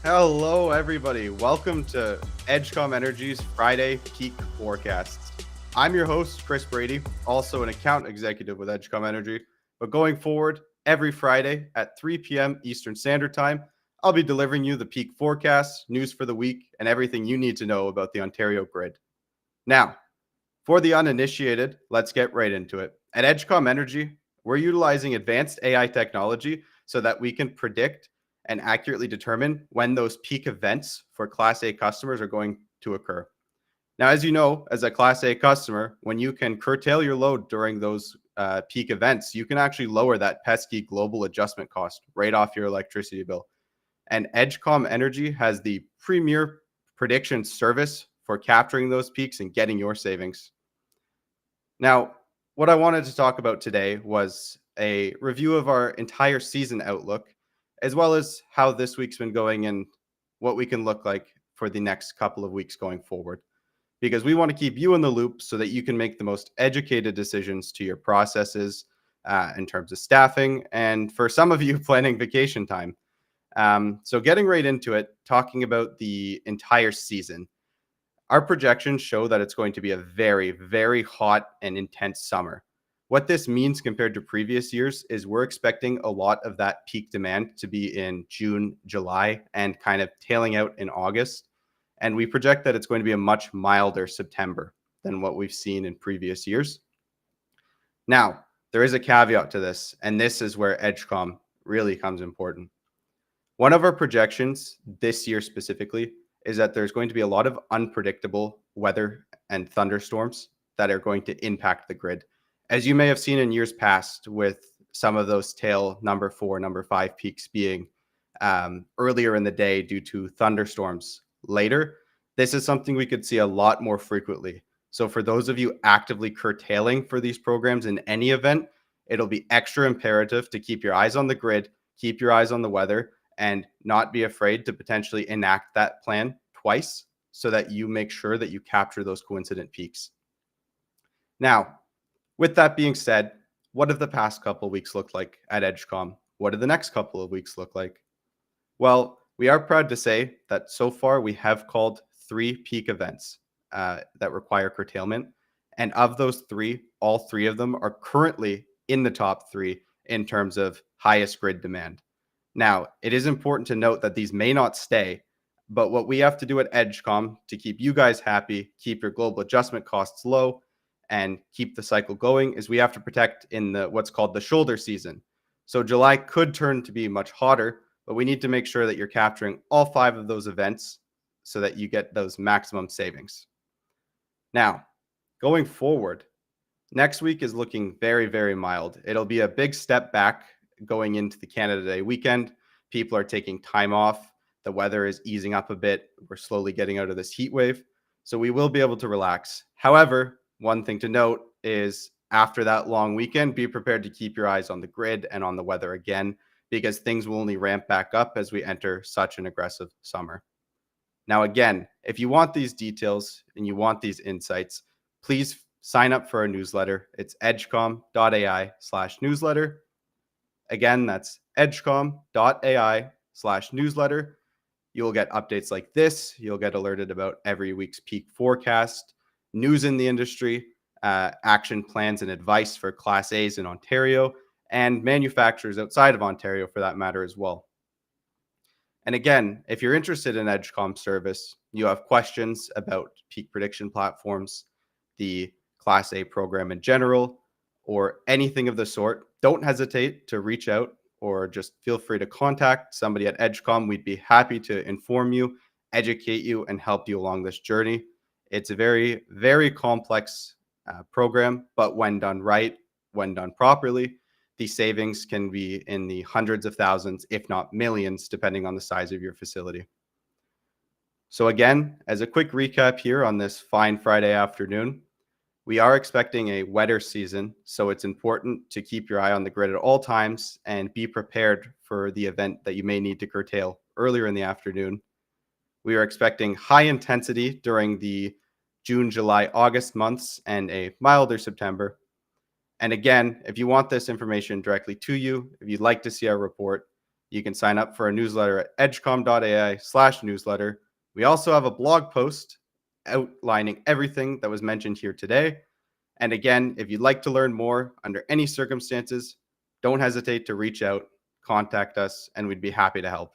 Hello, everybody. Welcome to Edgecom Energy's Friday Peak Forecasts. I'm your host, Chris Brady, also an account executive with Edgecom Energy. But going forward, every Friday at 3 p.m. Eastern Standard Time, I'll be delivering you the peak forecasts, news for the week, and everything you need to know about the Ontario grid. Now, for the uninitiated, let's get right into it. At Edgecom Energy, we're utilizing advanced AI technology so that we can predict and accurately determine when those peak events for Class A customers are going to occur. Now, as you know, as a Class A customer, when you can curtail your load during those peak events, you can actually lower that pesky global adjustment cost right off your electricity bill. And Edgecom Energy has the premier prediction service for capturing those peaks and getting your savings. Now, what I wanted to talk about today was a review of our entire season outlook, as well as how this week's been going and what we can look like for the next couple of weeks going forward. Because we want to keep you in the loop so that you can make the most educated decisions to your processes in terms of staffing, and for some of you, planning vacation time. So, getting right into it, talking about the entire season. Our projections show that it's going to be a very, very hot and intense summer. What this means compared to previous years is we're expecting a lot of that peak demand to be in June, July, and kind of tailing out in August. And we project that it's going to be a much milder September than what we've seen in previous years. Now, there is a caveat to this, and this is where Edgecom really comes important. One of our projections this year specifically is that there's going to be a lot of unpredictable weather and thunderstorms that are going to impact the grid. As you may have seen in years past, with some of those tail number 4, number 5 peaks being earlier in the day due to thunderstorms later, this is something we could see a lot more frequently. So for those of you actively curtailing for these programs in any event, it'll be extra imperative to keep your eyes on the grid, keep your eyes on the weather, and not be afraid to potentially enact that plan twice so that you make sure that you capture those coincident peaks. Now, with that being said, what have the past couple of weeks looked like at Edgecom? What do the next couple of weeks look like? Well, we are proud to say that so far we have called 3 peak events that require curtailment. And of those 3, all 3 of them are currently in the top 3 in terms of highest grid demand. Now, it is important to note that these may not stay, but what we have to do at Edgecom to keep you guys happy, keep your global adjustment costs low, and keep the cycle going is we have to protect in the what's called the shoulder season. So July could turn to be much hotter, but we need to make sure that you're capturing all 5 of those events so that you get those maximum savings. Now, going forward, next week is looking very, very mild. It'll be a big step back going into the Canada Day weekend. People are taking time off. The weather is easing up a bit. We're slowly getting out of this heat wave. So we will be able to relax. However, one thing to note is after that long weekend, be prepared to keep your eyes on the grid and on the weather again, because things will only ramp back up as we enter such an aggressive summer. Now, again, if you want these details and you want these insights, please sign up for our newsletter. It's edgecom.ai/newsletter. Again, that's edgecom.ai/newsletter. You'll get updates like this. You'll get alerted about every week's peak forecast, news in the industry, action plans and advice for Class A's in Ontario, and manufacturers outside of Ontario for that matter as well. And again, if you're interested in Edgecom service, you have questions about peak prediction platforms, the Class A program in general, or anything of the sort, don't hesitate to reach out or just feel free to contact somebody at Edgecom. We'd be happy to inform you, educate you, and help you along this journey. It's a very, very complex program, but when done right, when done properly, the savings can be in the hundreds of thousands, if not millions, depending on the size of your facility. So again, as a quick recap here on this fine Friday afternoon, we are expecting a wetter season, so it's important to keep your eye on the grid at all times and be prepared for the event that you may need to curtail earlier in the afternoon. We are expecting high intensity during the June, July, August months and a milder September. And again, if you want this information directly to you, if you'd like to see our report, You can sign up for a newsletter at edgecom.ai/newsletter. We also have a blog post outlining everything that was mentioned here today. And again, if you'd like to learn more under any circumstances, don't hesitate to reach out, contact us, and we'd be happy to help.